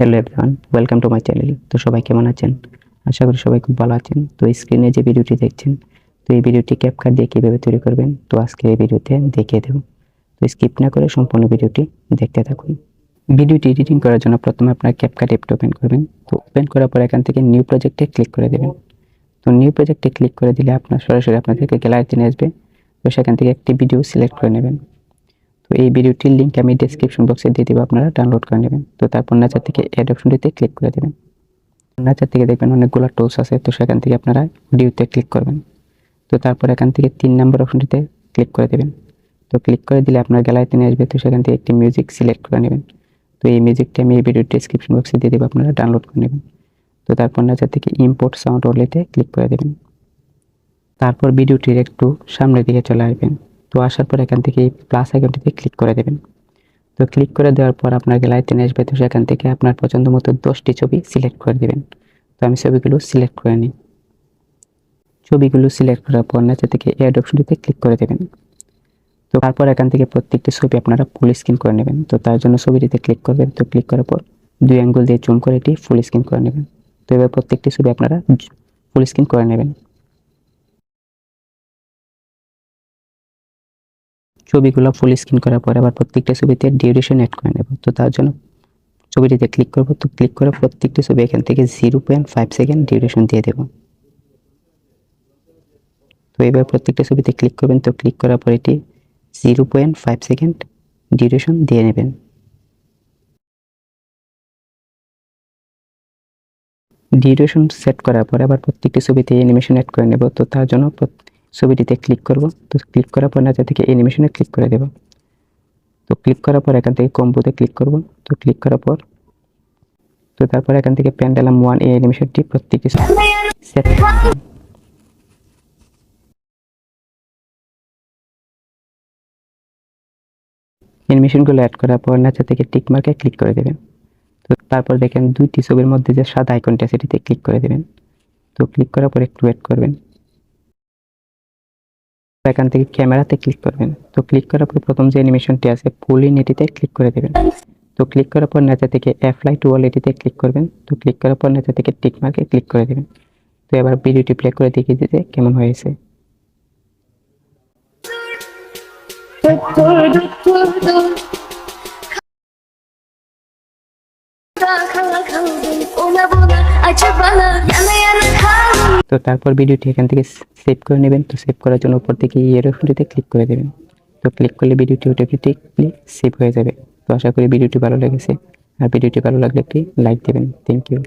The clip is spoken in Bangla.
Hello everyone, welcome to my channel. তো সবাই কেমন আছেন? আশা করি সবাই খুব ভালো আছেন। তো স্ক্রিনে যে ভিডিওটি দেখছেন, তো এই ভিডিওটি ক্যাপকাট দিয়ে কীভাবে তৈরি করবেন, তো আজকে এই ভিডিওতে দেখিয়ে দেব। তো স্কিপ না করে সম্পূর্ণ ভিডিওটি দেখতে থাকুন। ভিডিওটি এডিটিং করার জন্য প্রথমে আপনার ক্যাপকাট অ্যাপটি ওপেন করবেন। তো ওপেন করার পর এখান থেকে নিউ প্রজেক্টে ক্লিক করে দেবেন। তো নিউ প্রজেক্টে ক্লিক করে দিলে আপনার সরাসরি আপনাদেরকে গ্যালারিতে নিয়ে আসবে। তো সেখান থেকে একটি ভিডিও সিলেক্ট করে নেবেন। তো এই ভিডিওটির লিঙ্ক আমি ডেসক্রিপশন বক্সে দিয়ে দেবো, আপনারা ডাউনলোড করে নেবেন। তো তারপর নিচের থেকে অ্যাড অপশনটিতে ক্লিক করে দেবেন। নিচের থেকে দেখবেন অনেকগুলো টুলস আছে, তো সেখান থেকে আপনারা ভিডিওতে ক্লিক করবেন। তো তারপর এখান থেকে 3 নম্বর অপশনটিতে ক্লিক করে দেবেন। তো ক্লিক করে দিলে আপনার গ্যালারিতে নিয়ে আসবে। তো সেখান থেকে একটি মিউজিক সিলেক্ট করে নেবেন। তো এই মিউজিকটি আমি এই ভিডিওর ডেসক্রিপশন বক্সে দিয়ে দেবো, আপনারা ডাউনলোড করে নেবেন। তো তারপর নিচের থেকে ইম্পোর্ট সাউন্ড ওনলিতে ক্লিক করে দেবেন। তারপর ভিডিওটির একটু সামনের দিকে চলে আসবেন। তো আসার পর এখান থেকে প্লাস আইকনটিতে ক্লিক করে দেবেন। তো ক্লিক করে দেওয়ার পর আপনার গ্যালারিতে নিয়ে আসবে। তো সেখান থেকে আপনার পছন্দ মতো 10টি ছবি সিলেক্ট করে দেবেন। তো আমি ছবিগুলো সিলেক্ট করে নিই। ছবিগুলো সিলেক্ট করার পর নিচে থেকে অ্যাড অপশনটিতে ক্লিক করে দেবেন। তো তারপর এখান থেকে প্রত্যেকটি ছবি আপনারা ফুল স্ক্রিন করে নেবেন। তো তার জন্য ছবিটিতে ক্লিক করবেন। তো ক্লিক করার পর 2 আঙ্গুল দিয়ে জুম করে এটি ফুল স্ক্রিন করে নেবেন। তো এবার প্রত্যেকটি ছবি আপনারা ফুল স্ক্রিন করে নেবেন। ছবিগুলো ফুল স্ক্রিন করার পর আবার প্রত্যেকটা ছবিতে ডিউরেশন অ্যাড করে নেব। তো তার জন্য ছবিটিতে ক্লিক করব। তো ক্লিক করে প্রত্যেকটি ছবি এখান থেকে 0.5 সেকেন্ড ডিউরেশন দিয়ে দেব। তো এবার প্রত্যেকটা ছবিতে ক্লিক করবেন। তো ক্লিক করার পর এটি 0.5 সেকেন্ড ডিউরেশন দিয়ে নেবেন। ডিউরেশন সেট করার পর আবার প্রত্যেকটি ছবিতে অ্যানিমেশন অ্যাড করে নেব। তো তার জন্য ছবিটিতে ক্লিক করব। তো ক্লিক করার পর নিচে থেকে অ্যানিমেশনে ক্লিক করে দেব। তো ক্লিক করার পর এখান থেকে কম্বোতে ক্লিক করব। তো ক্লিক করার পর তো তারপর এখান থেকে পেন্ডুলাম 1 এই অ্যানিমেশনটি প্রত্যেকটি সেট অ্যানিমেশনগুলো অ্যাড করার পর নিচে থেকে টিক মার্কে ক্লিক করে দেবেন। তো তারপর দেখেন দুইটি ছবির মধ্যে যে সাদা আইকনটি আছে সেটিতে ক্লিক করে দেবেন। তো ক্লিক করার পর একটু ওয়েট করবেন। এখান থেকে ক্যামেরাতে ক্লিক করবেন। তো ক্লিক করার পর প্রথম যে অ্যানিমেশনটি আছে ফুল ইন এটিতে ক্লিক করে দেবেন। তো ক্লিক করার পর নিচে থেকে অ্যাপ্লাই টু অল এটিতে ক্লিক করবেন। তো ক্লিক করার পর নিচে থেকে টিক মার্কে ক্লিক করে দেবেন। তো এবার ভিডিওটি প্লে করে দেখিয়ে দিতে কেমন হয়েছে। তো তারপর ভিডিওটি এখান থেকে সেভ করে নেবেন। তো সেভ করার জন্য উপর থেকে এই অপশনটিতে ক্লিক করে দেবেন। তো ক্লিক করলে ভিডিওটি অটোমেটিকলি সেভ হয়ে যাবে। তো আশা করি ভিডিওটি ভালো লেগেছে। আর ভিডিওটি ভালো লাগলে একটি লাইক দেবেন। Thank you.